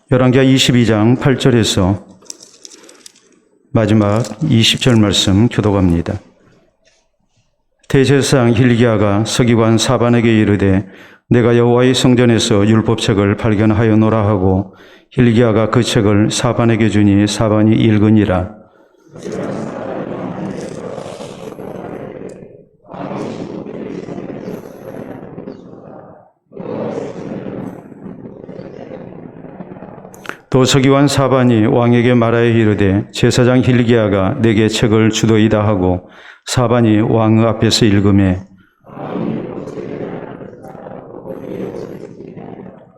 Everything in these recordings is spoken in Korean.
열왕기하 22장 8절에서 마지막 20절 말씀 교독합니다. 대제사장 hil기야가 서기관 사반에게 이르되 내가 여호와의 성전에서 율법책을 발견하였노라 하고 hil기야가 그 책을 사반에게 주니 사반이 읽으니라. 또 서기관 사반이 왕에게 말하여 이르되 제사장 hil기야가 내게 책을 주도이다 하고 사반이 왕 앞에서 읽으매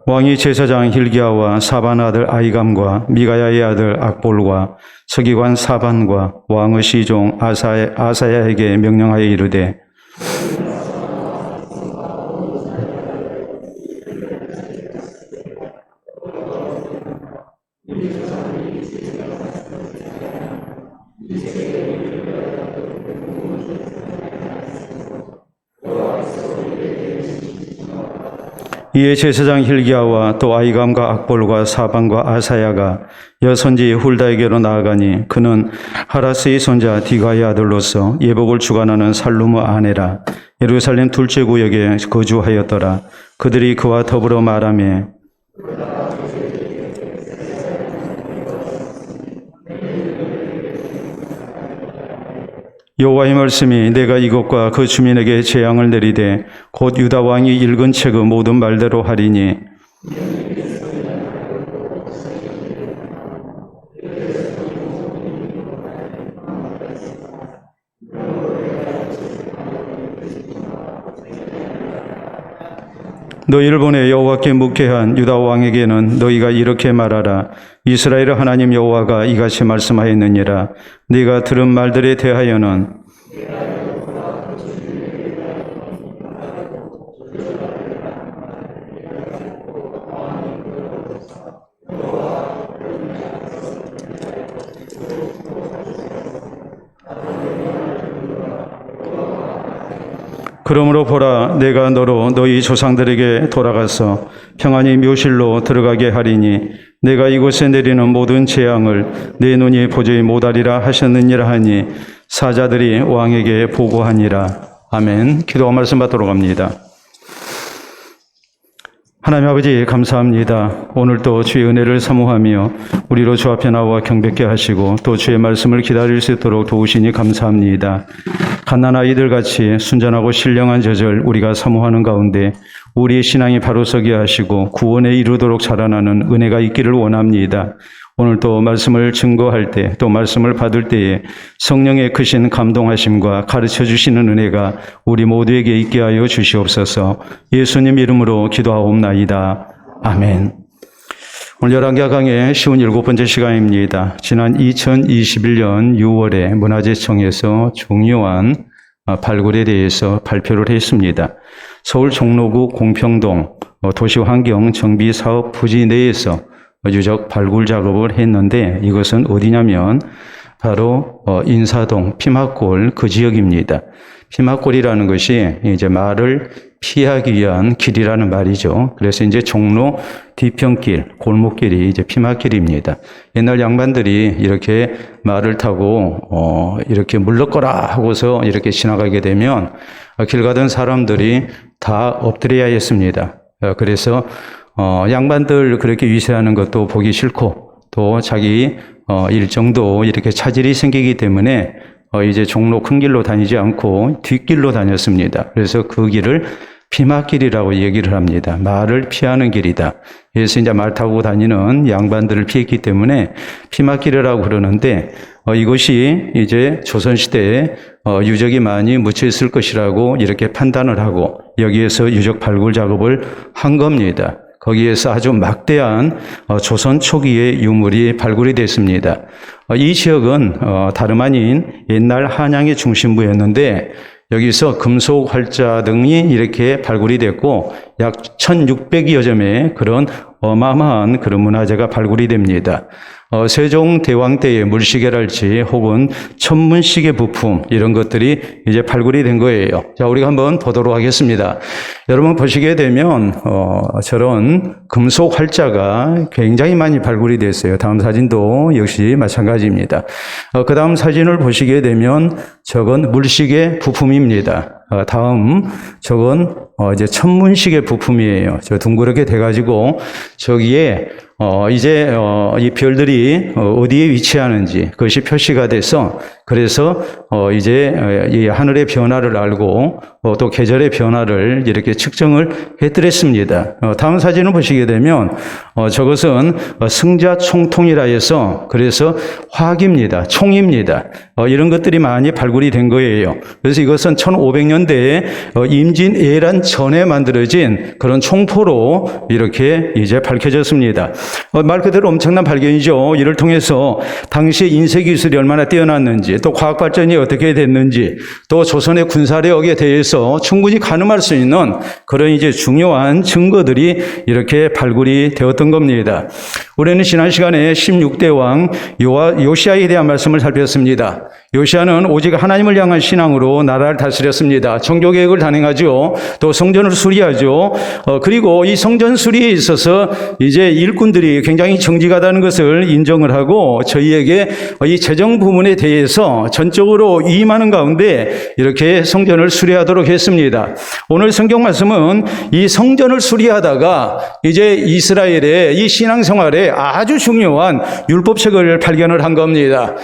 왕이 제사장 hil기야와 사반 아들 아히감과 미가야의 아들 악볼과 서기관 사반과 왕의 시종 아사야에게 명령하여 이르되 이에 제사장 hil기야와 또 아히감과 악볼과 사반과 아사야가 여선지 훌다에게로 나아가니 그는 하라스의 손자 디가의 아들로서 예복을 주관하는 살룸의 아내라. 예루살렘 둘째 구역에 거주하였더라. 그들이 그와 더불어 말하며 여호와의 말씀이 내가 이곳과 그 주민에게 재앙을 내리되 곧 유다 왕이 읽은 책의 모든 말대로 하리니 너희를 보내 여호와께 묻게 한 유다 왕에게는 너희가 이렇게 말하라. 이스라엘의 하나님 여호와가 이같이 말씀하였느니라. 네가 들은 말들에 대하여는 그러므로 보라, 내가 너로 너희 조상들에게 돌아가서 평안히 묘실로 들어가게 하리니 내가 이곳에 내리는 모든 재앙을 내 눈이 보지 못하리라 하셨느니라 하니 사자들이 왕에게 보고하니라. 아멘. 기도와 말씀 받도록 합니다. 하나님 아버지 감사합니다. 오늘도 주의 은혜를 사모하며 우리로 주 앞에 나와 경배케 하시고 또 주의 말씀을 기다릴 수 있도록 도우시니 감사합니다. 갓난아이들 같이 순전하고 신령한 저절 우리가 사모하는 가운데 우리의 신앙이 바로 서게 하시고 구원에 이르도록 자라나는 은혜가 있기를 원합니다. 오늘 또 말씀을 증거할 때 또 말씀을 받을 때에 성령의 크신 감동하심과 가르쳐 주시는 은혜가 우리 모두에게 있게 하여 주시옵소서. 예수님 이름으로 기도하옵나이다. 아멘. 오늘 열왕기하 강의 57번째 시간입니다. 지난 2021년 6월에 문화재청에서 중요한 발굴에 대해서 발표를 했습니다. 서울 종로구 공평동 도시환경정비사업 부지 내에서 유적 발굴 작업을 했는데 이것은 어디냐면 바로 인사동 피막골 그 지역입니다. 피막골이라는 것이 이제 말을 피하기 위한 길이라는 말이죠. 그래서 이제 종로 뒤편길, 골목길이 이제 피막길입니다. 옛날 양반들이 이렇게 말을 타고 이렇게 물러거라 하고서 이렇게 지나가게 되면 길 가던 사람들이 다 엎드려야 했습니다. 그래서 양반들 그렇게 위세하는 것도 보기 싫고 또 자기 일정도 이렇게 차질이 생기기 때문에 이제 종로 큰 길로 다니지 않고 뒷길로 다녔습니다. 그래서 그 길을 피막길이라고 얘기를 합니다. 말을 피하는 길이다. 그래서 이제 말 타고 다니는 양반들을 피했기 때문에 피막길이라고 그러는데 이것이 이제 조선시대에 유적이 많이 묻혀 있을 것이라고 이렇게 판단을 하고 여기에서 유적 발굴 작업을 한 겁니다. 거기에서 아주 막대한 조선 초기의 유물이 발굴이 됐습니다. 이 지역은 다름 아닌 옛날 한양의 중심부였는데 여기서 금속 활자 등이 이렇게 발굴이 됐고 약 1600여 점의 그런 어마어마한 그런 문화재가 발굴이 됩니다. 세종대왕 때의 물시계랄지 혹은 천문시계 부품 이런 것들이 이제 발굴이 된 거예요. 자, 우리가 한번 보도록 하겠습니다. 여러분 보시게 되면 저런 금속 활자가 굉장히 많이 발굴이 됐어요. 다음 사진도 역시 마찬가지입니다. 그 다음 사진을 보시게 되면 저건 물시계 부품입니다. 다음 저건 이제 천문시계 부품이에요. 저 둥그렇게 돼가지고 저기에 이제 이 별들이 어디에 위치하는지 그것이 표시가 돼서 그래서 이제 이 하늘의 변화를 알고 또 계절의 변화를 이렇게 측정을 해드렸습니다. 다음 사진을 보시게 되면 저것은 승자총통이라 해서 그래서 화기입니다. 총입니다. 이런 것들이 많이 발굴이 된 거예요. 그래서 이것은 1500년대에 임진왜란 전에 만들어진 그런 총포로 이렇게 이제 밝혀졌습니다. 말 그대로 엄청난 발견이죠. 이를 통해서 당시 인쇄 기술이 얼마나 뛰어났는지 또 과학 발전이 어떻게 됐는지 또 조선의 군사력에 대해서 충분히 가늠할 수 있는 그런 이제 중요한 증거들이 이렇게 발굴이 되었던 겁니다. 우리는 지난 시간에 16대 왕 요시야에 대한 말씀을 살폈습니다. 요시야는 오직 하나님을 향한 신앙으로 나라를 다스렸습니다. 종교개혁을 단행하죠. 또 성전을 수리하죠. 그리고 이 성전 수리에 있어서 이제 일꾼들이 굉장히 정직하다는 것을 인정을 하고 저희에게 이 재정 부분에 대해서 전적으로 위임하는 가운데 이렇게 성전을 수리하도록 했습니다. 오늘 성경 말씀은 이 성전을 수리하다가 이제 이스라엘의 이 신앙생활에 아주 중요한 율법책을 발견을 한 겁니다.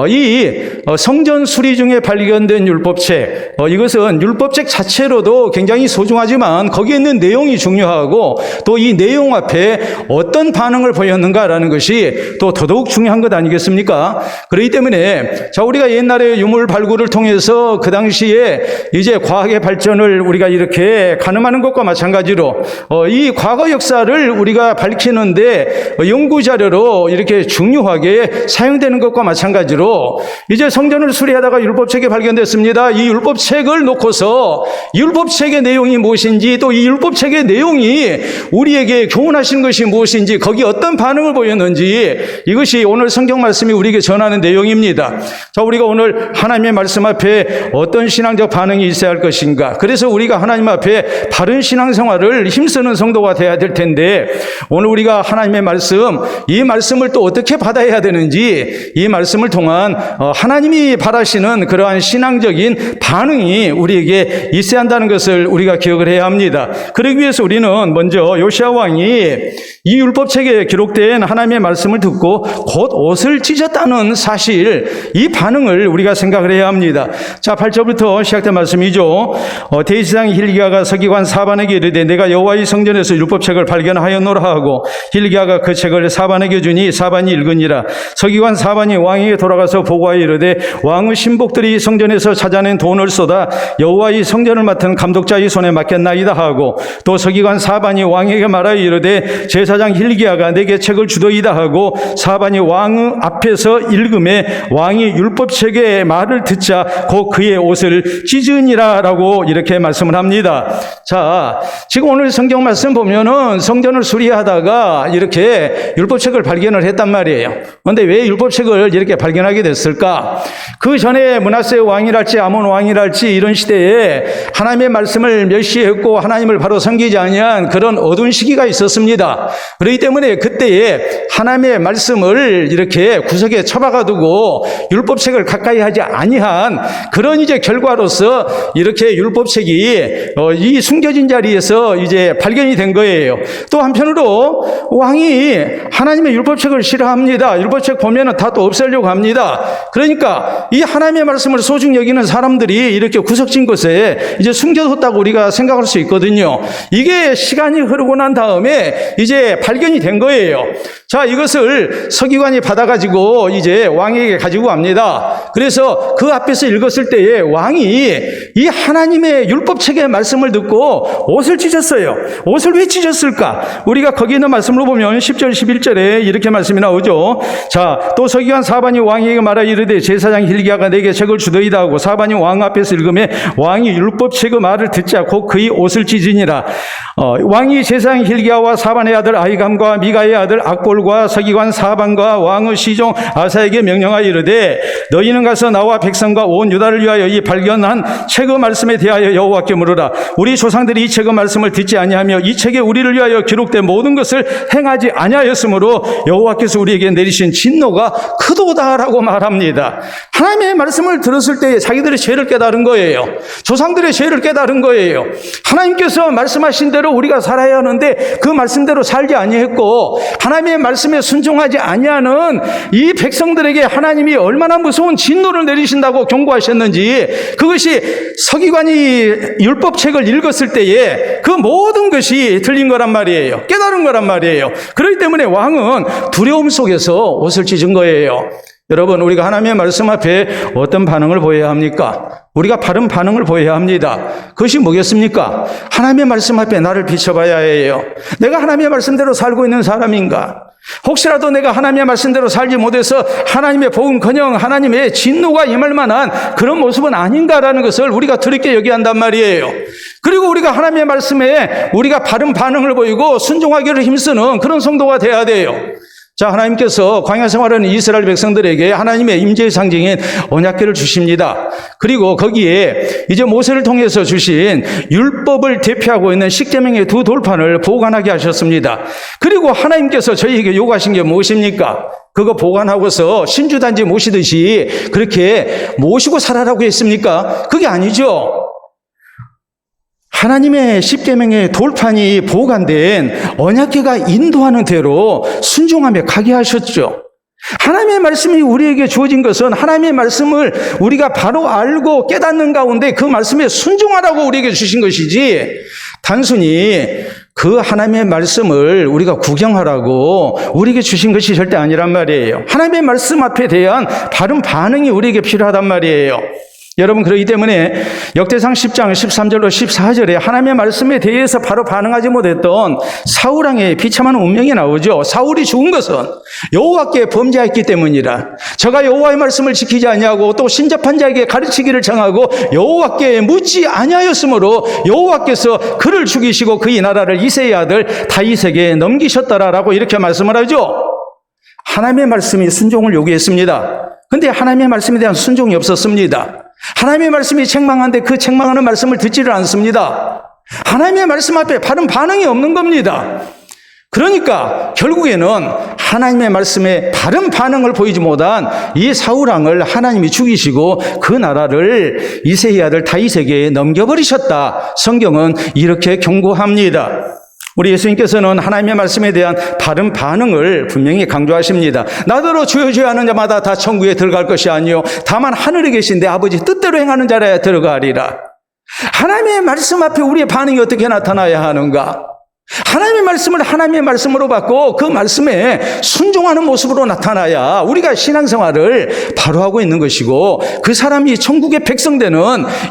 이 성전 수리 중에 발견된 율법책, 이것은 율법책 자체로도 굉장히 소중하지만 거기에 있는 내용이 중요하고 또 이 내용 앞에 어떤 반응을 보였는가라는 것이 또 더더욱 중요한 것 아니겠습니까? 그렇기 때문에 자, 우리가 옛날에 유물 발굴을 통해서 그 당시에 이제 과학의 발전을 우리가 이렇게 가늠하는 것과 마찬가지로 이 과거 역사를 우리가 밝히는데 연구 자료로 이렇게 중요하게 사용되는 것과 마찬가지로 이제 성전을 수리하다가 율법책이 발견됐습니다. 이 율법책을 놓고서 율법책의 내용이 무엇인지 또 이 율법책의 내용이 우리에게 교훈하신 것이 무엇인지 거기 어떤 반응을 보였는지 이것이 오늘 성경 말씀이 우리에게 전하는 내용입니다. 자, 우리가 오늘 하나님의 말씀 앞에 어떤 신앙적 반응이 있어야 할 것인가. 그래서 우리가 하나님 앞에 바른 신앙생활을 힘쓰는 성도가 되어야 될 텐데 오늘 우리가 하나님의 말씀, 이 말씀을 또 어떻게 받아야 되는지 이 말씀을 통한 하나님이 바라시는 그러한 신앙적인 반응이 우리에게 있어야 한다는 것을 우리가 기억을 해야 합니다. 그러기 위해서 우리는 먼저 요시야 왕이 이 율법책에 기록된 하나님의 말씀을 듣고 곧 옷을 찢었다는 사실, 이 반응을 우리가 생각을 해야 합니다. 자, 8절부터 시작된 말씀이죠. 대제사장 hil기야가 서기관 사반에게 이르되 내가 여호와의 성전에서 율법책을 발견하였노라 하고 hil기야가 그 책을 사반에게 주니 사반이 읽으니라. 서기관 사반이 왕에게 돌아가서 보고하여 이르되 왕의 신복들이 성전에서 찾아낸 돈을 쏟아 여호와의 성전을 맡은 감독자의 손에 맡겼나이다 하고 또 서기관 사반이 왕에게 말하여 이르되 제사장 hil기야가 내게 책을 주더이다 하고 사반이 왕의 앞에서 읽음에 왕이 율법책의 말을 듣자 곧 그의 옷을 찢으니라 라고 이렇게 말씀을 합니다. 자, 지금 오늘 성경 말씀 보면은 성전을 수리하다가 이렇게 율법책을 발견을 했단 말이에요. 그런데 왜 율법책을 이렇게 발견하게 됐을까? 그 전에 므낫세 왕이랄지 아몬 왕이랄지 이런 시대에 하나님의 말씀을 멸시했고 하나님을 바로 섬기지 아니한 그런 어두운 시기가 있었습니다. 그렇기 때문에 그때에 하나님의 말씀을 이렇게 구석에 처박아 두고 율법책을 가까이 하지 아니한 그런 이제 결과로서 이렇게 율법책이 이 숨겨진 자리에서 이제 발견이 된 거예요. 또 한편으로 왕이 하나님의 율법책을 싫어합니다. 율법책 보면은 다 또 없애려고 합니다. 그러니까 이 하나님의 말씀을 소중히 여기는 사람들이 이렇게 구석진 곳에 이제 숨겨뒀다고 우리가 생각할 수 있거든요. 이게 시간이 흐르고 난 다음에 이제 발견이 된 거예요. 자, 이것을 서기관이 받아가지고 이제 왕에게 가지고 갑니다. 그래서 그 앞에서 읽었을 때에 왕이 이 하나님의 율법책의 말씀을 듣고 옷을 찢었어요. 옷을 왜 찢었을까? 우리가 거기 있는 말씀으로 보면 10절 11절에 이렇게 말씀이 나오죠. 자, 또 서기관 사반이 왕에게 말하여 이르되 제사장 hil기야가 내게 책을 주더이다 하고 사반이 왕 앞에서 읽음에 왕이 율법책의 말을 듣자 곧 그의 옷을 찢으니라. 왕이 제사장 hil기야와 사반의 아들 아히감과 미가의 아들 악볼 사울과 서기관 사반과 왕의 시종 아사에게 명령하여 이르되 너희는 가서 나와 백성과 온 유다를 위하여 이 발견한 책의 말씀에 대하여 여호와께 물으라. 우리 조상들이 이 책의 말씀을 듣지 아니하며 이 책에 우리를 위하여 기록된 모든 것을 행하지 아니하였으므로 여호와께서 우리에게 내리신 진노가 크도다라고 말합니다. 하나님의 말씀을 들었을 때 자기들의 죄를 깨달은 거예요. 조상들의 죄를 깨달은 거예요. 하나님께서 말씀하신 대로 우리가 살아야 하는데 그 말씀대로 살지 아니했고 하나님의 말씀에 순종하지 아니하는 이 백성들에게 하나님이 얼마나 무서운 진노를 내리신다고 경고하셨는지, 그것이 서기관이 율법책을 읽었을 때에 그 모든 것이 들린 거란 말이에요. 깨달은 거란 말이에요. 그렇기 때문에 왕은 두려움 속에서 옷을 찢은 거예요. 여러분, 우리가 하나님의 말씀 앞에 어떤 반응을 보여야 합니까? 우리가 바른 반응을 보여야 합니다. 그것이 뭐겠습니까? 하나님의 말씀 앞에 나를 비춰봐야 해요. 내가 하나님의 말씀대로 살고 있는 사람인가? 혹시라도 내가 하나님의 말씀대로 살지 못해서 하나님의 복음커녕 하나님의 진노가 임할 만한 그런 모습은 아닌가라는 것을 우리가 두렵게 여겨야 한단 말이에요. 그리고 우리가 하나님의 말씀에 우리가 바른 반응을 보이고 순종하기를 힘쓰는 그런 성도가 돼야 돼요. 자, 하나님께서 광야 생활하는 이스라엘 백성들에게 하나님의 임재의 상징인 언약궤를 주십니다. 그리고 거기에 이제 모세를 통해서 주신 율법을 대표하고 있는 십계명의 두 돌판을 보관하게 하셨습니다. 그리고 하나님께서 저희에게 요구하신 게 무엇입니까? 그거 보관하고서 신주단지 모시듯이 그렇게 모시고 살아라고 했습니까? 그게 아니죠. 하나님의 십계명의 돌판이 보관된 언약궤가 인도하는 대로 순종하며 가게 하셨죠. 하나님의 말씀이 우리에게 주어진 것은 하나님의 말씀을 우리가 바로 알고 깨닫는 가운데 그 말씀에 순종하라고 우리에게 주신 것이지, 단순히 그 하나님의 말씀을 우리가 구경하라고 우리에게 주신 것이 절대 아니란 말이에요. 하나님의 말씀 앞에 대한 바른 반응이 우리에게 필요하단 말이에요. 여러분, 그렇기 때문에 역대상 10장 13절로 14절에 하나님의 말씀에 대해서 바로 반응하지 못했던 사울왕의 비참한 운명이 나오죠. 사울이 죽은 것은 여호와께 범죄했기 때문이라. 저가 여호와의 말씀을 지키지 아니하고 또 신접한 자에게 가르치기를 정하고 여호와께 묻지 아니하였으므로 여호와께서 그를 죽이시고 그의 나라를 이새의 아들 다윗에게 넘기셨더라라고 이렇게 말씀을 하죠. 하나님의 말씀이 순종을 요구했습니다. 근데 하나님의 말씀에 대한 순종이 없었습니다. 하나님의 말씀이 책망하는데 그 책망하는 말씀을 듣지를 않습니다. 하나님의 말씀 앞에 바른 반응이 없는 겁니다. 그러니까 결국에는 하나님의 말씀에 바른 반응을 보이지 못한 이 사울왕을 하나님이 죽이시고 그 나라를 이새의 아들 다윗에게 넘겨버리셨다. 성경은 이렇게 경고합니다. 우리 예수님께서는 하나님의 말씀에 대한 바른 반응을 분명히 강조하십니다. 나더러 주여 주여 하는 자마다 다 천국에 들어갈 것이 아니요 다만 하늘에 계신 내 아버지 뜻대로 행하는 자라야 들어가리라. 하나님의 말씀 앞에 우리의 반응이 어떻게 나타나야 하는가? 하나님의 말씀을 하나님의 말씀으로 받고 그 말씀에 순종하는 모습으로 나타나야 우리가 신앙생활을 바로 하고 있는 것이고 그 사람이 천국의 백성 되는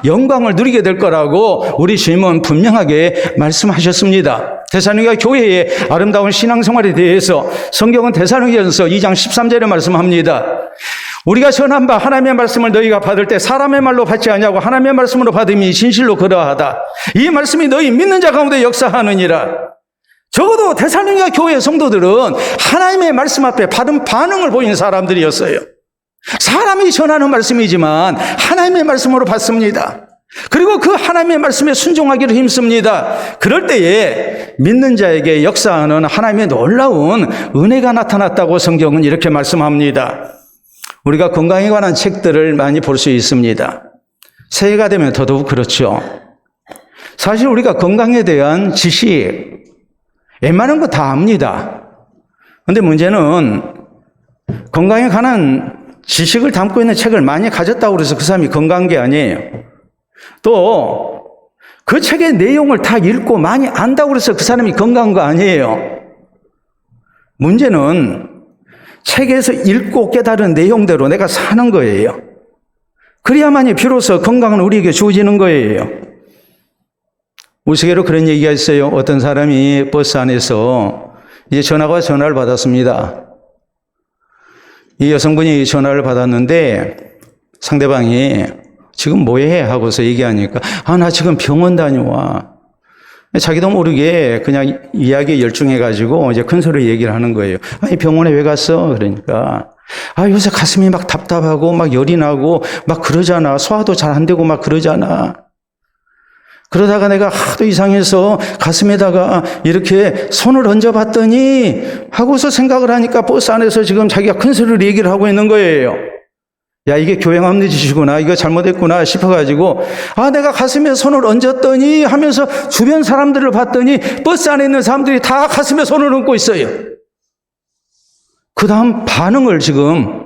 영광을 누리게 될 거라고 우리 주님은 분명하게 말씀하셨습니다. 데살로니가 교회의 아름다운 신앙생활에 대해서 성경은 데살로니가전서 2장 13절에 말씀합니다. 우리가 전한 바 하나님의 말씀을 너희가 받을 때 사람의 말로 받지 아니하고 하나님의 말씀으로 받음이 진실로 그러하다. 이 말씀이 너희 믿는 자 가운데 역사하느니라. 적어도 데살로니가 교회 성도들은 하나님의 말씀 앞에 바른 반응을 보이는 사람들이었어요. 사람이 전하는 말씀이지만 하나님의 말씀으로 받습니다. 그리고 그 하나님의 말씀에 순종하기를 힘씁니다. 그럴 때에 믿는 자에게 역사하는 하나님의 놀라운 은혜가 나타났다고 성경은 이렇게 말씀합니다. 우리가 건강에 관한 책들을 많이 볼 수 있습니다. 새해가 되면 더더욱 그렇죠. 사실 우리가 건강에 대한 지식 웬만한 거 다 압니다. 그런데 문제는 건강에 관한 지식을 담고 있는 책을 많이 가졌다고 해서 그 사람이 건강한 게 아니에요. 또 그 책의 내용을 다 읽고 많이 안다고 해서 그 사람이 건강한 거 아니에요. 문제는 책에서 읽고 깨달은 내용대로 내가 사는 거예요. 그래야만이 비로소 건강은 우리에게 주어지는 거예요. 우스개로 그런 얘기가 있어요. 어떤 사람이 버스 안에서 이제 전화를 받았습니다. 이 여성분이 전화를 받았는데 상대방이 지금 뭐해? 하고서 얘기하니까 나 지금 병원 다녀와. 자기도 모르게 그냥 이야기에 열중해가지고 이제 큰 소리로 얘기를 하는 거예요. 아니, 병원에 왜 갔어? 그러니까, 요새 가슴이 막 답답하고 막 열이 나고 막 그러잖아. 소화도 잘 안 되고 막 그러잖아. 그러다가 내가 하도 이상해서 가슴에다가 이렇게 손을 얹어봤더니 하고서 생각을 하니까 버스 안에서 지금 자기가 큰 소리로 얘기를 하고 있는 거예요. 야, 이게 교양 없는 짓이구나. 이거 잘못했구나 싶어가지고, 내가 가슴에 손을 얹었더니 하면서 주변 사람들을 봤더니 버스 안에 있는 사람들이 다 가슴에 손을 얹고 있어요. 그 다음 반응을 지금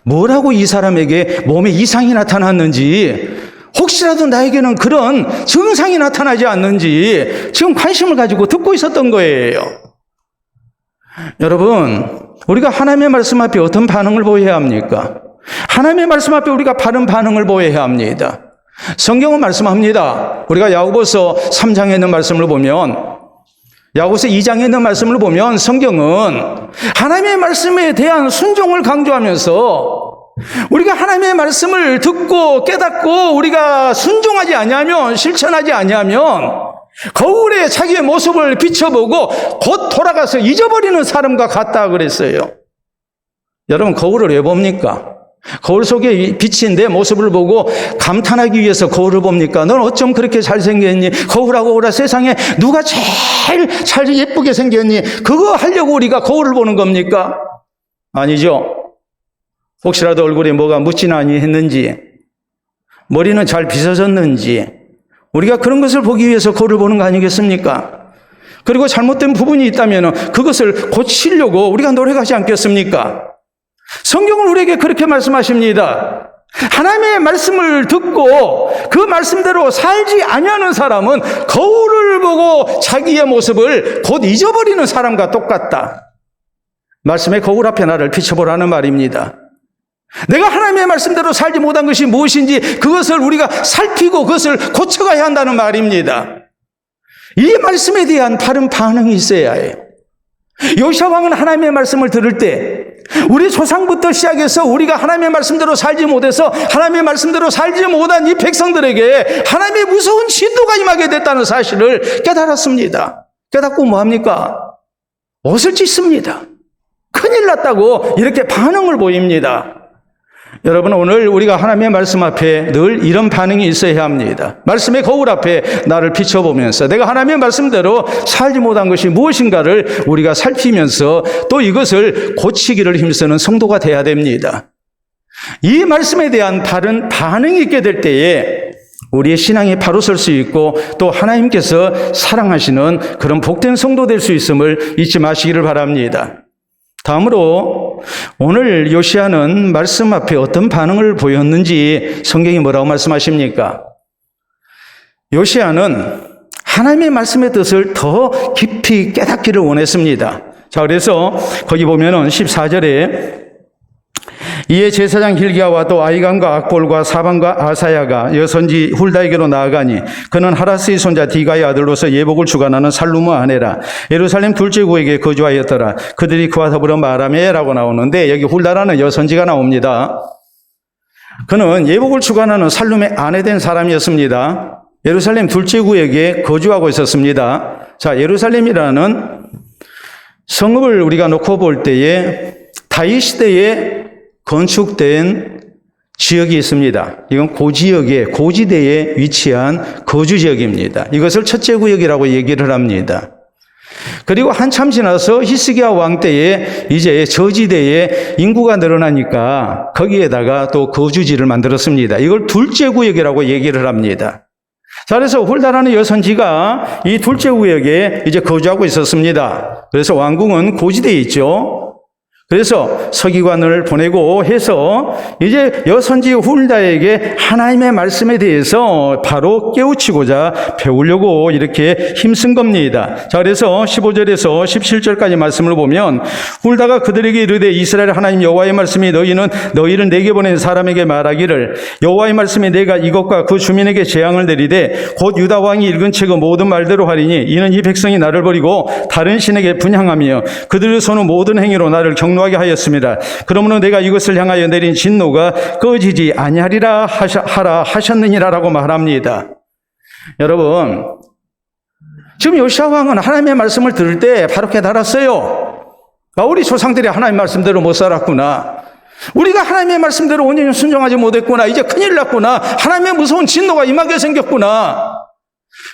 뭐라고 이 사람에게 몸에 이상이 나타났는지, 혹시라도 나에게는 그런 증상이 나타나지 않는지 지금 관심을 가지고 듣고 있었던 거예요. 여러분, 우리가 하나님의 말씀 앞에 어떤 반응을 보여야 합니까? 하나님의 말씀 앞에 우리가 바른 반응을 보여야 합니다. 성경은 말씀합니다. 우리가 야고보서 3장에 있는 말씀을 보면, 야고보서 2장에 있는 말씀을 보면 성경은 하나님의 말씀에 대한 순종을 강조하면서 우리가 하나님의 말씀을 듣고 깨닫고 우리가 순종하지 아니하면, 실천하지 아니하면 거울에 자기의 모습을 비춰보고 곧 돌아가서 잊어버리는 사람과 같다 그랬어요. 여러분, 거울을 왜 봅니까? 거울 속에 비친 내 모습을 보고 감탄하기 위해서 거울을 봅니까? 넌 어쩜 그렇게 잘생겼니? 거울하고 오라, 세상에 누가 제일 잘 예쁘게 생겼니? 그거 하려고 우리가 거울을 보는 겁니까? 아니죠. 혹시라도 얼굴에 뭐가 묻지나니 했는지, 머리는 잘 빗어졌는지, 우리가 그런 것을 보기 위해서 거울을 보는 거 아니겠습니까? 그리고 잘못된 부분이 있다면 그것을 고치려고 우리가 노력하지 않겠습니까? 성경은 우리에게 그렇게 말씀하십니다. 하나님의 말씀을 듣고 그 말씀대로 살지 아니하는 사람은 거울을 보고 자기의 모습을 곧 잊어버리는 사람과 똑같다. 말씀의 거울 앞에 나를 비춰보라는 말입니다. 내가 하나님의 말씀대로 살지 못한 것이 무엇인지 그것을 우리가 살피고 그것을 고쳐가야 한다는 말입니다. 이 말씀에 대한 바른 반응이 있어야 해요. 요시야 왕은 하나님의 말씀을 들을 때 우리 조상부터 시작해서 우리가 하나님의 말씀대로 살지 못해서 하나님의 말씀대로 살지 못한 이 백성들에게 하나님의 무서운 진노가 임하게 됐다는 사실을 깨달았습니다. 깨닫고 뭐합니까? 옷을 찢습니다. 큰일 났다고 이렇게 반응을 보입니다. 여러분, 오늘 우리가 하나님의 말씀 앞에 늘 이런 반응이 있어야 합니다. 말씀의 거울 앞에 나를 비춰보면서 내가 하나님의 말씀대로 살지 못한 것이 무엇인가를 우리가 살피면서 또 이것을 고치기를 힘쓰는 성도가 돼야 됩니다. 이 말씀에 대한 바른 반응이 있게 될 때에 우리의 신앙이 바로 설 수 있고 또 하나님께서 사랑하시는 그런 복된 성도 될 수 있음을 잊지 마시기를 바랍니다. 다음으로 오늘 요시야는 말씀 앞에 어떤 반응을 보였는지 성경이 뭐라고 말씀하십니까? 요시야는 하나님의 말씀의 뜻을 더 깊이 깨닫기를 원했습니다. 자, 그래서 거기 보면은 14절에 이에 제사장 hil기야와 또 아히감과 악볼과 사반과 아사야가 여선지 훌다에게로 나아가니 그는 하라스의 손자 디가의 아들로서 예복을 주관하는 살룸의 아내라. 예루살렘 둘째 구에게 거주하였더라. 그들이 그와 더불어 말하매라고 나오는데 여기 훌다라는 여선지가 나옵니다. 그는 예복을 주관하는 살룸의 아내된 사람이었습니다. 예루살렘 둘째 구에게 거주하고 있었습니다. 자, 예루살렘이라는 성읍을 우리가 놓고 볼 때에 다윗 시대에 건축된 지역이 있습니다. 이건 고지역에, 고지대에 위치한 거주지역입니다. 이것을 첫째 구역이라고 얘기를 합니다. 그리고 한참 지나서 히스기야 왕 때에 이제 저지대에 인구가 늘어나니까 거기에다가 또 거주지를 만들었습니다. 이걸 둘째 구역이라고 얘기를 합니다. 자, 그래서 훌다라는 여선지가 이 둘째 구역에 이제 거주하고 있었습니다. 그래서 왕궁은 고지대에 있죠. 그래서 서기관을 보내고 해서 이제 여선지 훌다에게 하나님의 말씀에 대해서 바로 깨우치고자 배우려고 이렇게 힘쓴 겁니다. 자, 그래서 15절에서 17절까지 말씀을 보면 훌다가 그들에게 이르되 이스라엘 하나님 여호와의 말씀이 너희를 내게 보낸 사람에게 말하기를 여호와의 말씀이 내가 이것과 그 주민에게 재앙을 내리되 곧 유다 왕이 읽은 책의 모든 말대로 하리니 이는 이 백성이 나를 버리고 다른 신에게 분향하며 그들의 손의 모든 행위로 나를 경노하게 하였습니다. 그러므로 내가 이것을 향하여 내린 진노가 꺼지지 아니하리라 하셨느니라라고 말합니다. 여러분, 지금 요시야 왕은 하나님의 말씀을 들을 때 바로 깨달았어요. 우리 조상들이 하나님의 말씀대로 못 살았구나. 우리가 하나님의 말씀대로 온전히 순종하지 못했구나. 이제 큰일 났구나. 하나님의 무서운 진노가 임하게 생겼구나.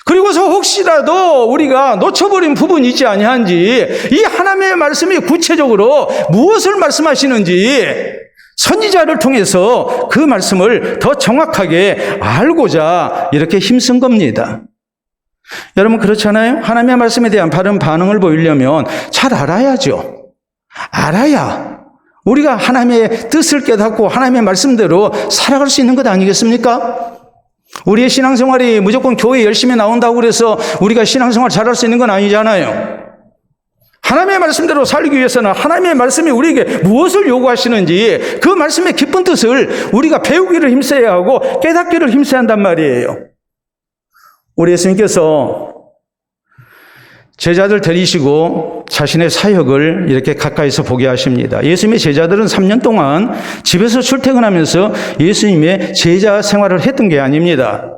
그리고서 혹시라도 우리가 놓쳐버린 부분이 있지 아니한지, 이 하나님의 말씀이 구체적으로 무엇을 말씀하시는지 선지자를 통해서 그 말씀을 더 정확하게 알고자 이렇게 힘쓴 겁니다. 여러분 그렇잖아요? 하나님의 말씀에 대한 바른 반응을 보이려면 잘 알아야죠. 알아야 우리가 하나님의 뜻을 깨닫고 하나님의 말씀대로 살아갈 수 있는 것 아니겠습니까? 우리의 신앙생활이 무조건 교회 열심히 나온다고 그래서 우리가 신앙생활 잘할 수 있는 건 아니잖아요. 하나님의 말씀대로 살기 위해서는 하나님의 말씀이 우리에게 무엇을 요구하시는지 그 말씀의 깊은 뜻을 우리가 배우기를 힘써야 하고 깨닫기를 힘써야 한단 말이에요. 우리 예수님께서 제자들 데리시고 자신의 사역을 이렇게 가까이서 보게 하십니다. 예수님의 제자들은 3년 동안 집에서 출퇴근하면서 예수님의 제자 생활을 했던 게 아닙니다.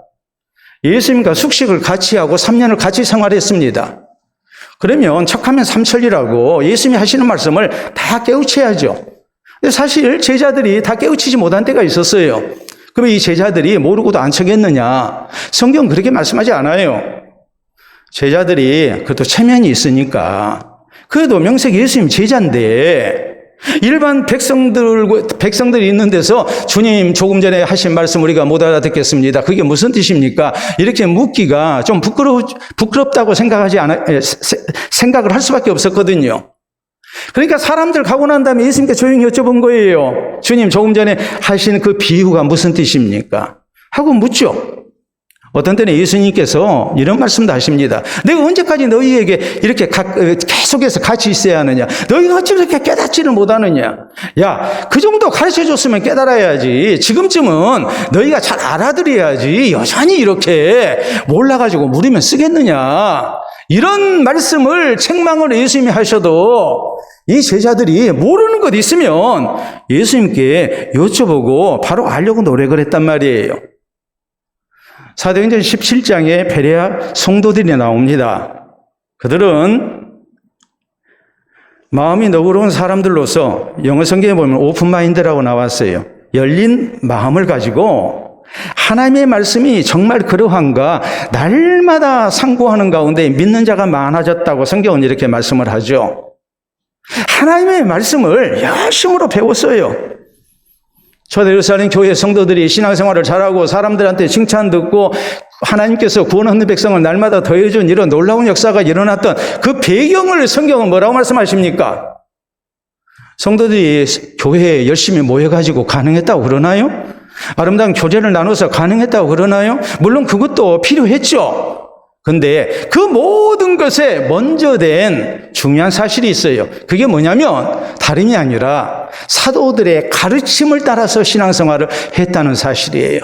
예수님과 숙식을 같이 하고 3년을 같이 생활했습니다. 그러면 척하면 삼천리라고 예수님이 하시는 말씀을 다 깨우쳐야죠. 근데 사실 제자들이 다 깨우치지 못한 때가 있었어요. 그러면 이 제자들이 모르고도 안 척했느냐? 성경은 그렇게 말씀하지 않아요. 제자들이 그래도 체면이 있으니까 그래도 명색 예수님 제자인데 일반 백성들이 있는 데서 주님 조금 전에 하신 말씀 우리가 못 알아듣겠습니다. 그게 무슨 뜻입니까? 이렇게 묻기가 좀 부끄럽다고 생각을 할 수밖에 없었거든요. 그러니까 사람들 가고 난 다음에 예수님께 조용히 여쭤본 거예요. 주님 조금 전에 하신 그 비유가 무슨 뜻입니까? 하고 묻죠. 어떤 때는 예수님께서 이런 말씀도 하십니다. 내가 언제까지 너희에게 이렇게 계속해서 같이 있어야 하느냐? 너희가 어찌 그렇게 깨닫지를 못하느냐? 야, 그 정도 가르쳐줬으면 깨달아야지. 지금쯤은 너희가 잘 알아들어야지. 여전히 이렇게 몰라가지고 물으면 쓰겠느냐? 이런 말씀을 책망을 예수님이 하셔도 이 제자들이 모르는 것 있으면 예수님께 여쭤보고 바로 알려고 노력을 했단 말이에요. 사도행전 17장에 베레아 성도들이 나옵니다. 그들은 마음이 너그러운 사람들로서 영어 성경에 보면 오픈마인드라고 나왔어요. 열린 마음을 가지고 하나님의 말씀이 정말 그러한가 날마다 상고하는 가운데 믿는 자가 많아졌다고 성경은 이렇게 말씀을 하죠. 하나님의 말씀을 열심으로 배웠어요. 초대예루살렘 교회 성도들이 신앙생활을 잘하고 사람들한테 칭찬 듣고 하나님께서 구원 얻는 백성을 날마다 더해준 이런 놀라운 역사가 일어났던 그 배경을 성경은 뭐라고 말씀하십니까? 성도들이 교회에 열심히 모여가지고 가능했다고 그러나요? 아름다운 교제를 나눠서 가능했다고 그러나요? 물론 그것도 필요했죠. 근데 그 모든 것에 먼저 된 중요한 사실이 있어요. 그게 뭐냐면 다름이 아니라 사도들의 가르침을 따라서 신앙생활을 했다는 사실이에요.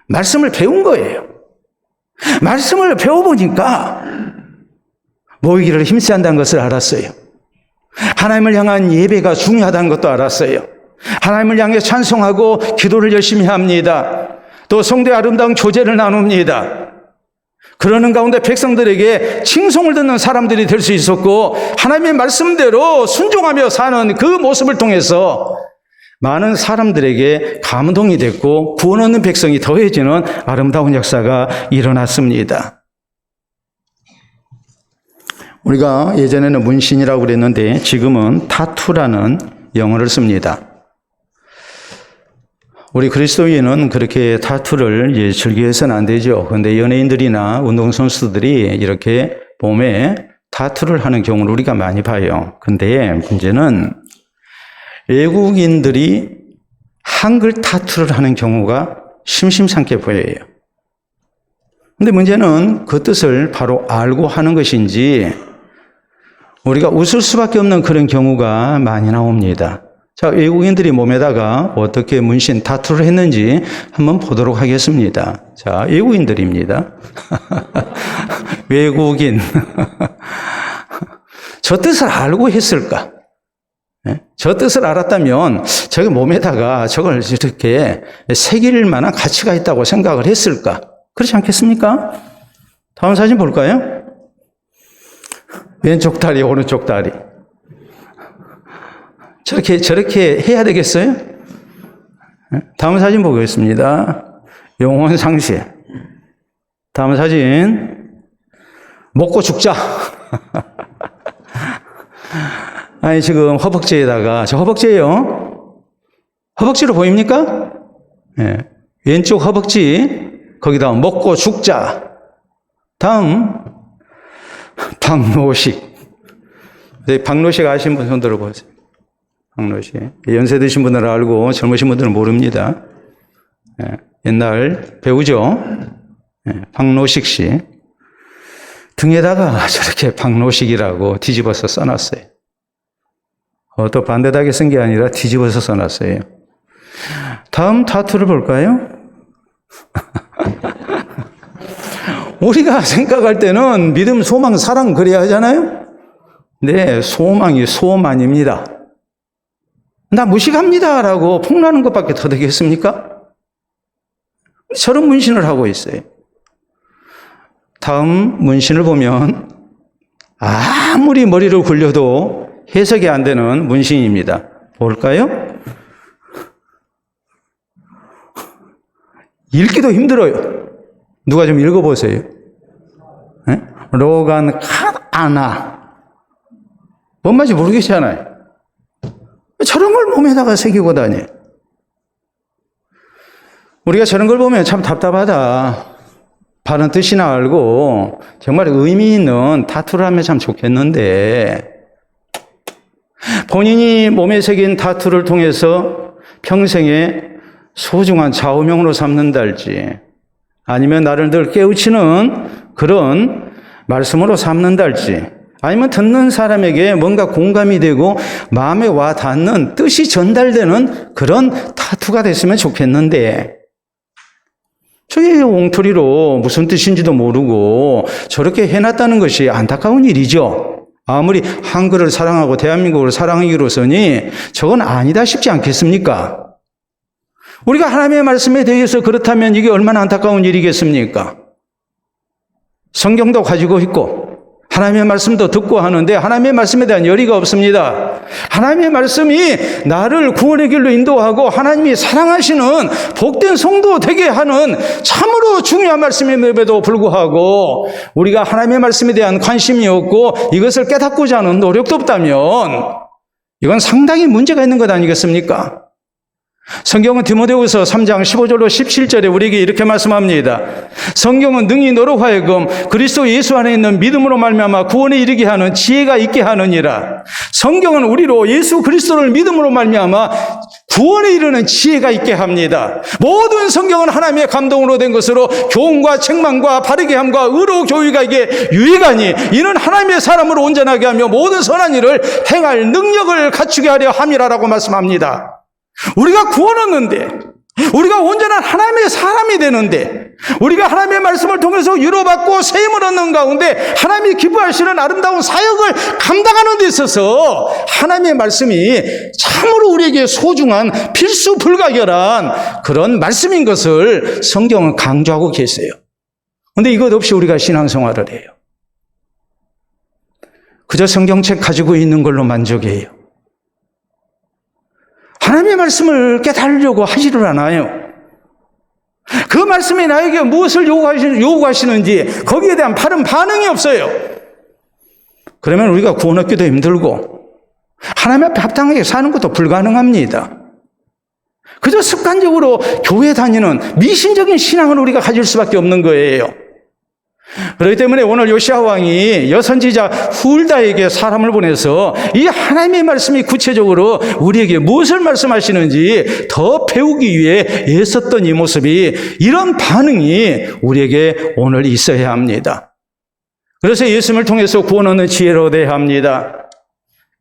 말씀을 배운 거예요. 말씀을 배워보니까 모이기를 힘써야 한다는 것을 알았어요. 하나님을 향한 예배가 중요하다는 것도 알았어요. 하나님을 향해 찬송하고 기도를 열심히 합니다. 또 성도의 아름다운 교제를 나눕니다. 그러는 가운데 백성들에게 칭송을 듣는 사람들이 될 수 있었고 하나님의 말씀대로 순종하며 사는 그 모습을 통해서 많은 사람들에게 감동이 됐고 구원 얻는 백성이 더해지는 아름다운 역사가 일어났습니다. 우리가 예전에는 문신이라고 그랬는데 지금은 타투라는 영어를 씁니다. 우리 그리스도인은 그렇게 타투를 즐겨서는 안 되죠. 그런데 연예인들이나 운동선수들이 이렇게 몸에 타투를 하는 경우를 우리가 많이 봐요. 근데 문제는 외국인들이 한글 타투를 하는 경우가 심심찮게 보여요. 근데 문제는 그 뜻을 바로 알고 하는 것인지 우리가 웃을 수밖에 없는 그런 경우가 많이 나옵니다. 자, 외국인들이 몸에다가 어떻게 문신, 타투를 했는지 한번 보도록 하겠습니다. 자, 외국인들입니다. 외국인. 저 뜻을 알고 했을까? 저 뜻을 알았다면 저기 몸에다가 저걸 이렇게 새길 만한 가치가 있다고 생각을 했을까? 그렇지 않겠습니까? 다음 사진 볼까요? 왼쪽 다리, 오른쪽 다리. 저렇게 해야 되겠어요? 다음 사진 보겠습니다. 영혼 상실. 다음 사진. 먹고 죽자. 아니, 지금 허벅지에다가, 저 허벅지예요. 허벅지로 보입니까? 네. 왼쪽 허벅지, 거기다 먹고 죽자. 다음, 박노식. 박노식 아시는 분 손 들어보세요. 박노식. 연세 드신 분들은 알고 젊으신 분들은 모릅니다. 네. 옛날 배우죠? 네. 박노식 씨. 등에다가 저렇게 박노식이라고 뒤집어서 써놨어요. 또 반대하게 쓴 게 아니라 뒤집어서 써놨어요. 다음 타투를 볼까요? 우리가 생각할 때는 믿음, 소망, 사랑 그래야 하잖아요? 네, 소망이 소음 아닙니다. 나 무식합니다 라고 폭로하는 것밖에 더 되겠습니까? 저런 문신을 하고 있어요. 다음 문신을 보면 아무리 머리를 굴려도 해석이 안 되는 문신입니다. 볼까요? 읽기도 힘들어요. 누가 좀 읽어보세요. 네? 로간 카아나. 뭔 말인지 모르겠잖아요. 저런 걸 몸에다가 새기고 다녀. 우리가 저런 걸 보면 참 답답하다. 바른 뜻이나 알고 정말 의미 있는 타투를 하면 참 좋겠는데 본인이 몸에 새긴 타투를 통해서 평생에 소중한 좌우명으로 삼는달지 아니면 나를 늘 깨우치는 그런 말씀으로 삼는달지 아니면 듣는 사람에게 뭔가 공감이 되고 마음에 와 닿는 뜻이 전달되는 그런 타투가 됐으면 좋겠는데 저게 옹투리로 무슨 뜻인지도 모르고 저렇게 해놨다는 것이 안타까운 일이죠. 아무리 한글을 사랑하고 대한민국을 사랑하기로서니 저건 아니다 싶지 않겠습니까? 우리가 하나님의 말씀에 대해서 그렇다면 이게 얼마나 안타까운 일이겠습니까? 성경도 가지고 있고 하나님의 말씀도 듣고 하는데 하나님의 말씀에 대한 열의가 없습니다. 하나님의 말씀이 나를 구원의 길로 인도하고 하나님이 사랑하시는 복된 성도 되게 하는 참으로 중요한 말씀임에도 불구하고 우리가 하나님의 말씀에 대한 관심이 없고 이것을 깨닫고자 하는 노력도 없다면 이건 상당히 문제가 있는 것 아니겠습니까? 성경은 디모데후서 3장 15절로 17절에 우리에게 이렇게 말씀합니다. 성경은 능히 너로 하여금 그리스도 예수 안에 있는 믿음으로 말미암아 구원에 이르게 하는 지혜가 있게 하느니라. 성경은 우리로 예수 그리스도를 믿음으로 말미암아 구원에 이르는 지혜가 있게 합니다. 모든 성경은 하나님의 감동으로 된 것으로 교훈과 책망과 바르게 함과 의로 교육에 유익하니 이는 하나님의 사람으로 온전하게 하며 모든 선한 일을 행할 능력을 갖추게 하려 함이라라고 말씀합니다. 우리가 구원 얻는데 우리가 온전한 하나님의 사람이 되는데 우리가 하나님의 말씀을 통해서 위로받고 세임을 얻는 가운데 하나님이 기뻐하시는 아름다운 사역을 감당하는 데 있어서 하나님의 말씀이 참으로 우리에게 소중한 필수 불가결한 그런 말씀인 것을 성경은 강조하고 계세요. 그런데 이것 없이 우리가 신앙생활을 해요. 그저 성경책 가지고 있는 걸로 만족해요. 하나님의 말씀을 깨달으려고 하지를 않아요. 그 말씀이 나에게 무엇을 요구하시는지 거기에 대한 바른 반응이 없어요. 그러면 우리가 구원 얻기도 힘들고 하나님 앞에 합당하게 사는 것도 불가능합니다. 그저 습관적으로 교회 다니는 미신적인 신앙을 우리가 가질 수밖에 없는 거예요. 그렇기 때문에 오늘 요시야 왕이 여선지자 훌다에게 사람을 보내서 이 하나님의 말씀이 구체적으로 우리에게 무엇을 말씀하시는지 더 배우기 위해 애썼던 이 모습이 이런 반응이 우리에게 오늘 있어야 합니다. 그래서 예수님을 통해서 구원 얻는 지혜를 얻어야 합니다.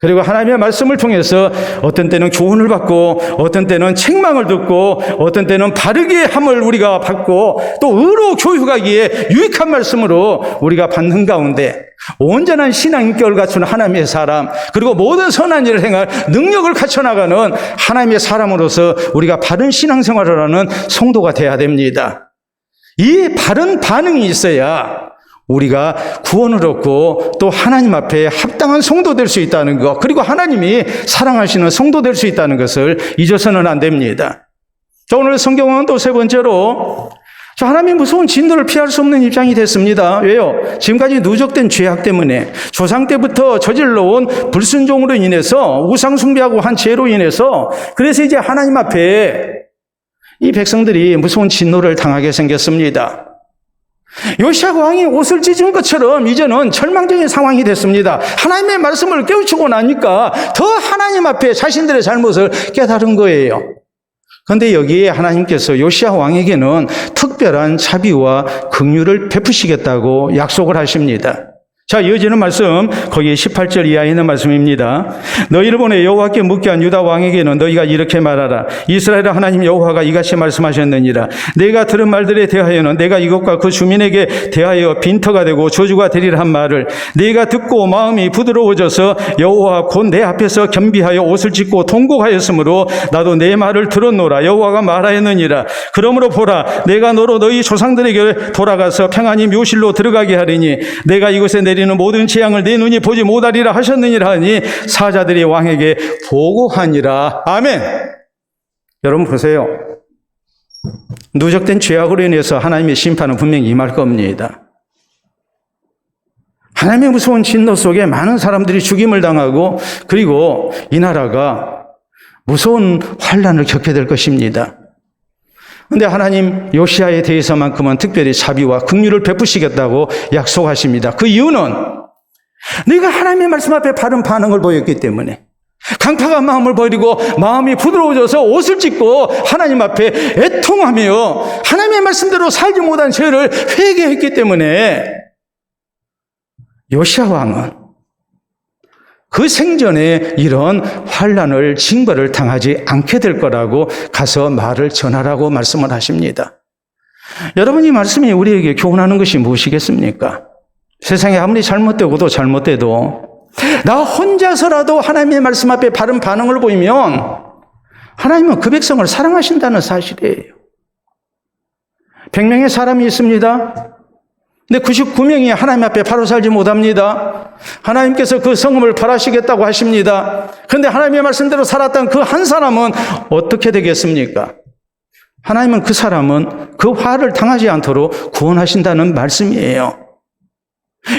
그리고 하나님의 말씀을 통해서 어떤 때는 교훈을 받고 어떤 때는 책망을 듣고 어떤 때는 바르게 함을 우리가 받고 또 의로 교육하기에 유익한 말씀으로 우리가 받는 가운데 온전한 신앙 인격을 갖춘 하나님의 사람 그리고 모든 선한 일을 행할 능력을 갖춰나가는 하나님의 사람으로서 우리가 바른 신앙생활을 하는 성도가 되어야 됩니다. 이 바른 반응이 있어야 우리가 구원을 얻고 또 하나님 앞에 합당한 성도 될 수 있다는 것, 그리고 하나님이 사랑하시는 성도 될 수 있다는 것을 잊어서는 안 됩니다. 자, 오늘 성경은 또 세 번째로 하나님의 무서운 진노를 피할 수 없는 입장이 됐습니다. 왜요? 지금까지 누적된 죄악 때문에 조상 때부터 저질러온 불순종으로 인해서 우상 숭배하고 한 죄로 인해서 그래서 이제 하나님 앞에 이 백성들이 무서운 진노를 당하게 생겼습니다. 요시아 왕이 옷을 찢은 것처럼 이제는 절망적인 상황이 됐습니다. 하나님의 말씀을 깨우치고 나니까 더 하나님 앞에 자신들의 잘못을 깨달은 거예요. 그런데 여기에 하나님께서 요시아 왕에게는 특별한 자비와 긍휼을 베푸시겠다고 약속을 하십니다. 자, 이어지는 말씀, 거기 18절 이하에 있는 말씀입니다. 너희를 보내 여호와께 묻게 한 유다 왕에게는 너희가 이렇게 말하라. 이스라엘의 하나님 여호와가 이같이 말씀하셨느니라. 내가 들은 말들에 대하여는 내가 이것과 그 주민에게 대하여 빈터가 되고 저주가 되리라 한 말을 내가 듣고 마음이 부드러워져서 여호와 곧 내 앞에서 겸비하여 옷을 찢고 통곡하였으므로 나도 내 말을 들었노라. 여호와가 말하였느니라. 그러므로 보라, 내가 너로 너희 조상들에게 돌아가서 평안히 묘실로 들어가게 하리니 내가 이곳에 내리는 모든 재앙을 내 눈이 보지 못하리라 하셨느니라 하니 사자들이 왕에게 보고하니라. 아멘. 여러분 보세요. 누적된 죄악으로 인해서 하나님의 심판은 분명히 임할 겁니다. 하나님의 무서운 진노 속에 많은 사람들이 죽임을 당하고 그리고 이 나라가 무서운 환난을 겪게 될 것입니다. 그런데 하나님 요시아에 대해서만큼은 특별히 자비와 긍휼을 베푸시겠다고 약속하십니다. 그 이유는 내가 하나님의 말씀 앞에 바른 반응을 보였기 때문에 강팍한 마음을 버리고 마음이 부드러워져서 옷을 찢고 하나님 앞에 애통하며 하나님의 말씀대로 살지 못한 죄를 회개했기 때문에 요시아 왕은 그 생전에 이런 환난을 징벌을 당하지 않게 될 거라고 가서 말을 전하라고 말씀을 하십니다. 여러분, 이 말씀이 우리에게 교훈하는 것이 무엇이겠습니까? 세상에 아무리 잘못되고도 나 혼자서라도 하나님의 말씀 앞에 바른 반응을 보이면 하나님은 그 백성을 사랑하신다는 사실이에요. 100명의 사람이 있습니다. 근데 99명이 하나님 앞에 바로 살지 못합니다. 하나님께서 그 성읍을 벌하시겠다고 하십니다. 그런데 하나님의 말씀대로 살았던 그 한 사람은 어떻게 되겠습니까? 하나님은 그 사람은 그 화를 당하지 않도록 구원하신다는 말씀이에요.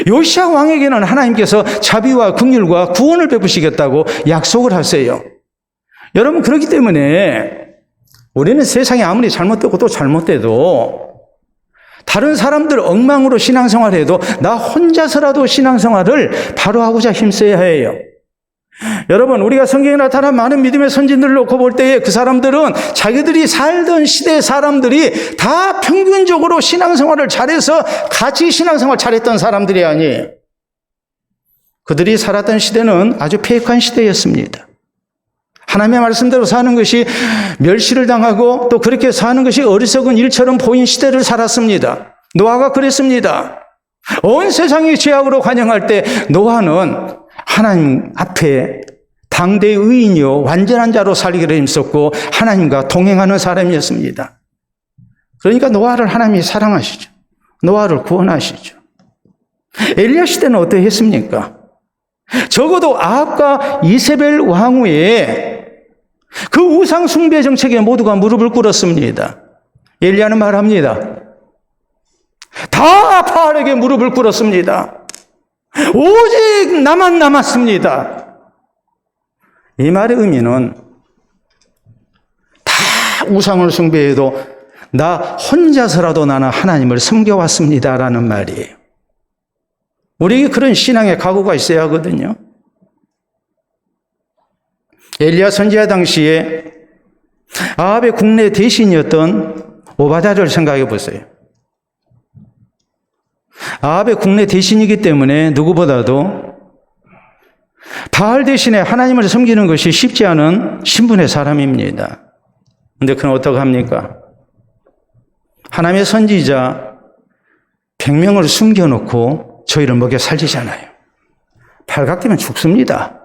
요시아 왕에게는 하나님께서 자비와 긍휼과 구원을 베푸시겠다고 약속을 하세요. 여러분, 그렇기 때문에 우리는 세상에 아무리 잘못돼도 다른 사람들 엉망으로 신앙생활을 해도 나 혼자서라도 신앙생활을 바로 하고자 힘써야 해요. 여러분, 우리가 성경에 나타난 많은 믿음의 선진들을 놓고 볼 때에 그 사람들은 자기들이 살던 시대의 사람들이 다 평균적으로 신앙생활을 잘해서 같이 신앙생활 잘했던 사람들이 아니에요. 그들이 살았던 시대는 아주 폐역한 시대였습니다. 하나님의 말씀대로 사는 것이 멸시를 당하고 또 그렇게 사는 것이 어리석은 일처럼 보인 시대를 살았습니다. 노아가 그랬습니다. 온 세상이 죄악으로 관영할 때 노아는 하나님 앞에 당대의 의인이요 완전한 자로 살기를 힘썼고 하나님과 동행하는 사람이었습니다. 그러니까 노아를 하나님이 사랑하시죠. 노아를 구원하시죠. 엘리야 시대는 어떠했습니까? 적어도 아합과 이세벨 왕후에 그 우상 숭배 정책에 모두가 무릎을 꿇었습니다. 엘리야는 말합니다. 다 바알에게 무릎을 꿇었습니다. 오직 나만 남았습니다. 이 말의 의미는 다 우상을 숭배해도 나 혼자서라도 나는 하나님을 섬겨왔습니다라는 말이에요. 우리에게 그런 신앙의 각오가 있어야 하거든요. 엘리야 선지자 당시에 아합의 국내 대신이었던 오바댜를 생각해 보세요. 아합의 국내 대신이기 때문에 누구보다도 바알 대신에 하나님을 섬기는 것이 쉽지 않은 신분의 사람입니다. 그런데 그는 어떻게 합니까? 하나님의 선지자 100명을 숨겨놓고 저희를 먹여 살리잖아요. 발각되면 죽습니다.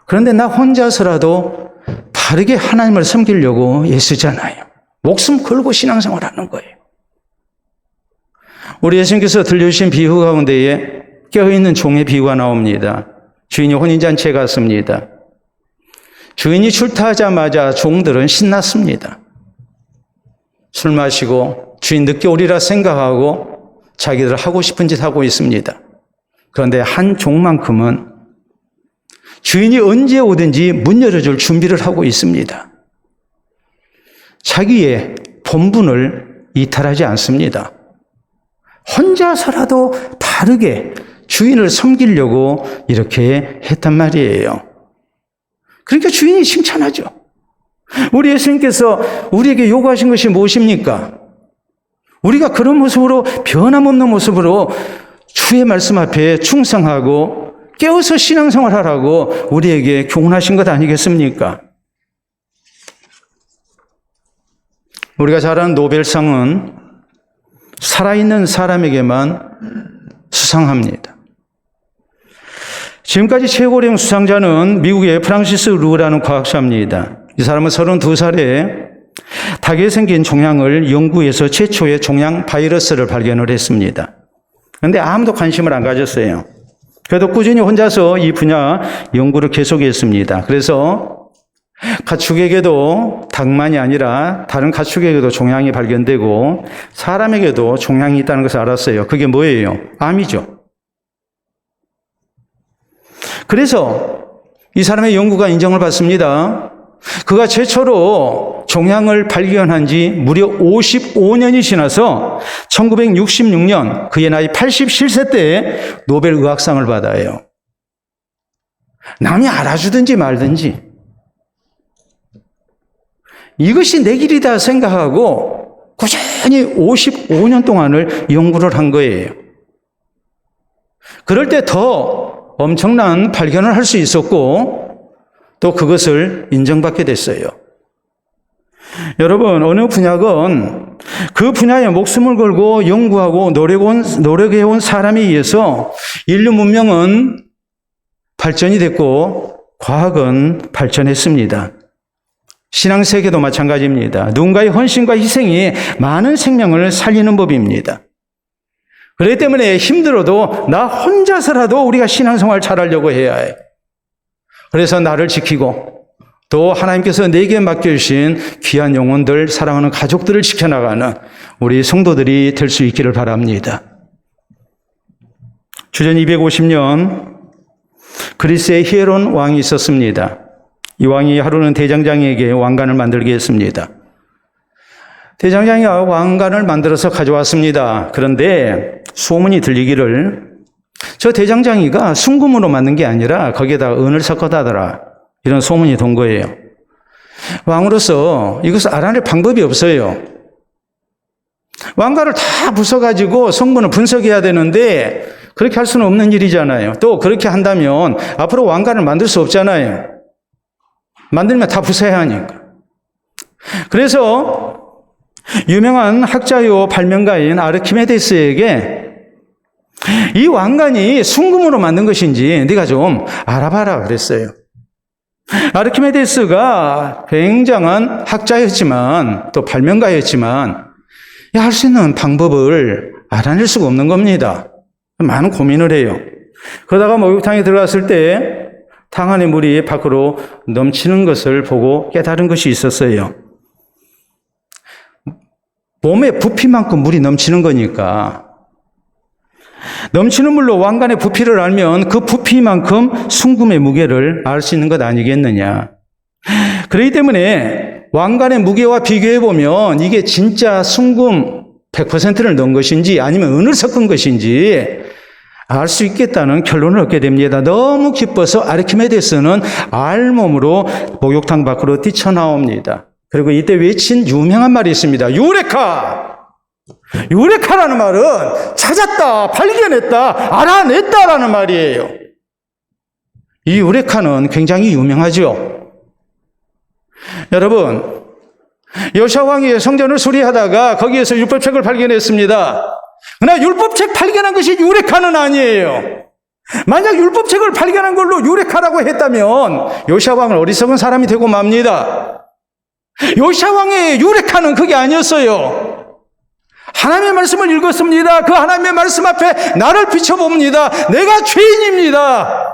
그런데 나 혼자서라도 바르게 하나님을 섬기려고 애쓰잖아요. 목숨 걸고 신앙생활하는 거예요. 우리 예수님께서 들려주신 비유 가운데에 깨어있는 종의 비유가 나옵니다. 주인이 혼인잔치에 갔습니다. 주인이 출타하자마자 종들은 신났습니다. 술 마시고 주인 늦게 오리라 생각하고 자기들 하고 싶은 짓 하고 있습니다. 그런데 한 종만큼은 주인이 언제 오든지 문 열어줄 준비를 하고 있습니다. 자기의 본분을 이탈하지 않습니다. 혼자서라도 바르게 주인을 섬기려고 이렇게 했단 말이에요. 그러니까 주인이 칭찬하죠. 우리 예수님께서 우리에게 요구하신 것이 무엇입니까? 우리가 그런 모습으로, 변함없는 모습으로 주의 말씀 앞에 충성하고 깨어서 신앙생활하라고 우리에게 교훈하신 것 아니겠습니까? 우리가 잘 아는 노벨상은 살아있는 사람에게만 수상합니다. 지금까지 최고령 수상자는 미국의 프랑시스 루라는 과학자입니다. 이 사람은 32살에 닭에 생긴 종양을 연구해서 최초의 종양 바이러스를 발견을 했습니다. 그런데 아무도 관심을 안 가졌어요. 그래도 꾸준히 혼자서 이 분야 연구를 계속했습니다. 그래서 가축에게도, 닭만이 아니라 다른 가축에게도 종양이 발견되고 사람에게도 종양이 있다는 것을 알았어요. 그게 뭐예요? 암이죠. 그래서 이 사람의 연구가 인정을 받습니다. 그가 최초로 종양을 발견한 지 무려 55년이 지나서 1966년 그의 나이 87세 때에 노벨 의학상을 받아요. 남이 알아주든지 말든지 이것이 내 길이다 생각하고 꾸준히 55년 동안을 연구를 한 거예요. 그럴 때 더 엄청난 발견을 할 수 있었고 또 그것을 인정받게 됐어요. 여러분, 어느 분야건 그 분야에 목숨을 걸고 연구하고 노력해온 사람에 의해서 인류 문명은 발전이 됐고 과학은 발전했습니다. 신앙세계도 마찬가지입니다. 누군가의 헌신과 희생이 많은 생명을 살리는 법입니다. 그렇기 때문에 힘들어도 나 혼자서라도 우리가 신앙생활 잘하려고 해야 해. 그래서 나를 지키고 또 하나님께서 내게 맡겨주신 귀한 영혼들, 사랑하는 가족들을 지켜나가는 우리 성도들이 될 수 있기를 바랍니다. 주전 250년 그리스의 히에론 왕이 있었습니다. 이 왕이 하루는 대장장이에게 왕관을 만들게 했습니다. 대장장이가 왕관을 만들어서 가져왔습니다. 그런데 소문이 들리기를 저 대장장이가 순금으로 만든 게 아니라 거기에다 은을 섞었다더라. 이런 소문이 돈 거예요. 왕으로서 이것을 알아낼 방법이 없어요. 왕관을 다 부숴가지고 성분을 분석해야 되는데 그렇게 할 수는 없는 일이잖아요. 또 그렇게 한다면 앞으로 왕관을 만들 수 없잖아요. 만들면 다 부숴야 하니까. 그래서 유명한 학자요 발명가인 아르키메데스에게 이 왕관이 순금으로 만든 것인지 네가 좀 알아봐라 그랬어요. 아르키메데스가 굉장한 학자였지만 또 발명가였지만 할 수 있는 방법을 알아낼 수가 없는 겁니다. 많은 고민을 해요. 그러다가 목욕탕에 들어갔을 때 탕 안에 물이 밖으로 넘치는 것을 보고 깨달은 것이 있었어요. 몸의 부피만큼 물이 넘치는 거니까 넘치는 물로 왕관의 부피를 알면 그 부피만큼 순금의 무게를 알 수 있는 것 아니겠느냐. 그렇기 때문에 왕관의 무게와 비교해보면 이게 진짜 순금 100%를 넣은 것인지 아니면 은을 섞은 것인지 알 수 있겠다는 결론을 얻게 됩니다. 너무 기뻐서 아르키메데스는 알몸으로 목욕탕 밖으로 뛰쳐나옵니다. 그리고 이때 외친 유명한 말이 있습니다. 유레카! 유레카라는 말은 찾았다, 발견했다, 알아냈다라는 말이에요. 이 유레카는 굉장히 유명하죠. 여러분, 여호시아 왕이 성전을 수리하다가 거기에서 율법책을 발견했습니다. 그러나 율법책 발견한 것이 유레카는 아니에요. 만약 율법책을 발견한 걸로 유레카라고 했다면 여호시아 왕은 어리석은 사람이 되고 맙니다. 여호시아 왕의 유레카는 그게 아니었어요. 하나님의 말씀을 읽었습니다. 그 하나님의 말씀 앞에 나를 비춰봅니다. 내가 죄인입니다.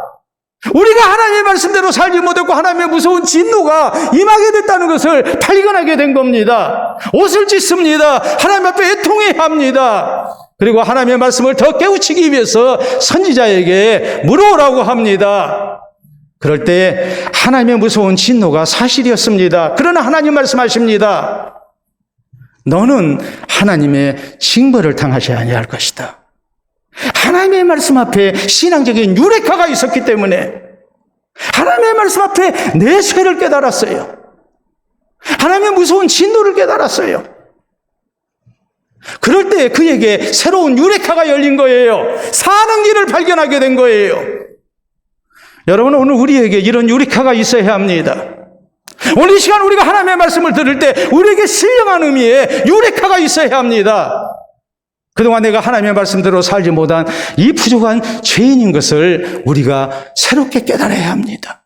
우리가 하나님의 말씀대로 살지 못했고 하나님의 무서운 진노가 임하게 됐다는 것을 발견하게 된 겁니다. 옷을 찢습니다. 하나님 앞에 애통해야 합니다. 그리고 하나님의 말씀을 더 깨우치기 위해서 선지자에게 물어오라고 합니다. 그럴 때 하나님의 무서운 진노가 사실이었습니다. 그러나 하나님 말씀하십니다. 너는 하나님의 징벌을 당하지 아니할 것이다. 하나님의 말씀 앞에 신앙적인 유레카가 있었기 때문에 하나님의 말씀 앞에 내 죄를 깨달았어요. 하나님의 무서운 진노를 깨달았어요. 그럴 때 그에게 새로운 유레카가 열린 거예요. 사는 길을 발견하게 된 거예요. 여러분, 오늘 우리에게 이런 유레카가 있어야 합니다. 오늘 이 시간 우리가 하나님의 말씀을 들을 때 우리에게 신령한 의미의 유레카가 있어야 합니다. 그동안 내가 하나님의 말씀대로 살지 못한 이 부족한 죄인인 것을 우리가 새롭게 깨달아야 합니다.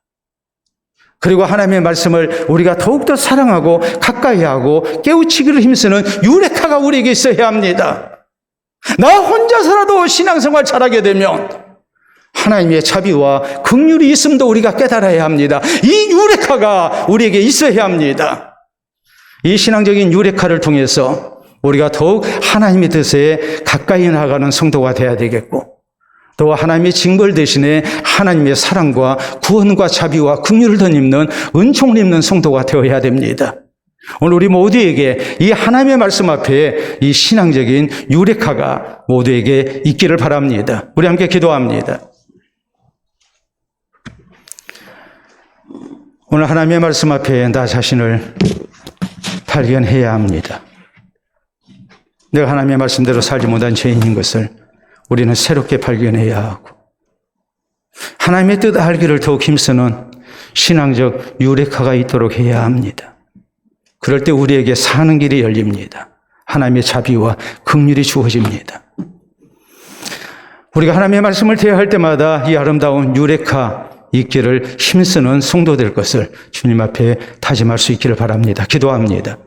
그리고 하나님의 말씀을 우리가 더욱더 사랑하고 가까이 하고 깨우치기를 힘쓰는 유레카가 우리에게 있어야 합니다. 나 혼자서라도 신앙생활 잘하게 되면 하나님의 자비와 긍휼이 있음도 우리가 깨달아야 합니다. 이 유레카가 우리에게 있어야 합니다. 이 신앙적인 유레카를 통해서 우리가 더욱 하나님의 뜻에 가까이 나아가는 성도가 되어야 되겠고, 또 하나님의 징벌 대신에 하나님의 사랑과 구원과 자비와 긍휼을 덧입는 은총을 입는 성도가 되어야 됩니다. 오늘 우리 모두에게 이 하나님의 말씀 앞에 이 신앙적인 유레카가 모두에게 있기를 바랍니다. 우리 함께 기도합니다. 오늘 하나님의 말씀 앞에 나 자신을 발견해야 합니다. 내가 하나님의 말씀대로 살지 못한 죄인인 것을 우리는 새롭게 발견해야 하고, 하나님의 뜻 알기를 더욱 힘쓰는 신앙적 유레카가 있도록 해야 합니다. 그럴 때 우리에게 사는 길이 열립니다. 하나님의 자비와 긍휼이 주어집니다. 우리가 하나님의 말씀을 대할 때마다 이 아름다운 유레카 있기를 힘쓰는 성도 될 것을 주님 앞에 다짐할 수 있기를 바랍니다. 기도합니다.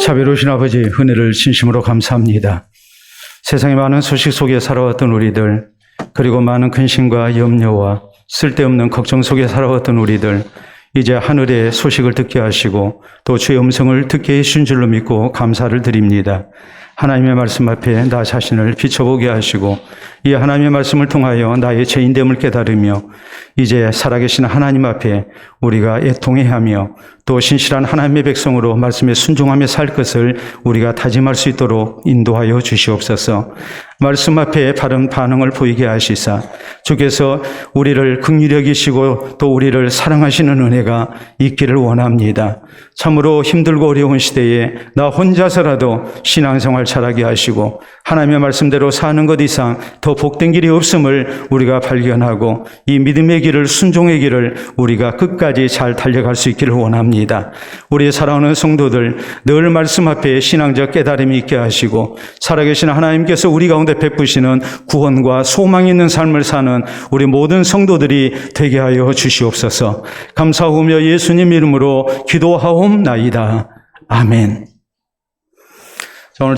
자비로우신 아버지, 은혜를 진심으로 감사합니다. 세상의 많은 소식 속에 살아왔던 우리들, 그리고 많은 근심과 염려와 쓸데없는 걱정 속에 살아왔던 우리들, 이제 하늘의 소식을 듣게 하시고 또 주의 음성을 듣게 해주신 줄로 믿고 감사를 드립니다. 하나님의 말씀 앞에 나 자신을 비춰보게 하시고 이 하나님의 말씀을 통하여 나의 죄인됨을 깨달으며 이제 살아계신 하나님 앞에 우리가 애통해야 하며 또 신실한 하나님의 백성으로 말씀에 순종하며 살 것을 우리가 다짐할 수 있도록 인도하여 주시옵소서. 말씀 앞에 바른 반응을 보이게 하시사 주께서 우리를 긍휼히 여기시고 또 우리를 사랑하시는 은혜가 있기를 원합니다. 참으로 힘들고 어려운 시대에 나 혼자서라도 신앙생활 잘하게 하시고 하나님의 말씀대로 사는 것 이상 더 복된 길이 없음을 우리가 발견하고 이 믿음의 길을, 순종의 길을 우리가 끝까지 잘 달려갈 수 있기를 원합니다. 우리의 사랑하는 성도들 늘 말씀 앞에 신앙적 깨달음이 있게 하시고 살아계신 하나님께서 우리 가운데 베푸시는 구원과 소망 있는 삶을 사는 우리 모든 성도들이 되게 하여 주시옵소서. 감사하며 예수님 이름으로 기도하옵나이다. 아멘. 자, 오늘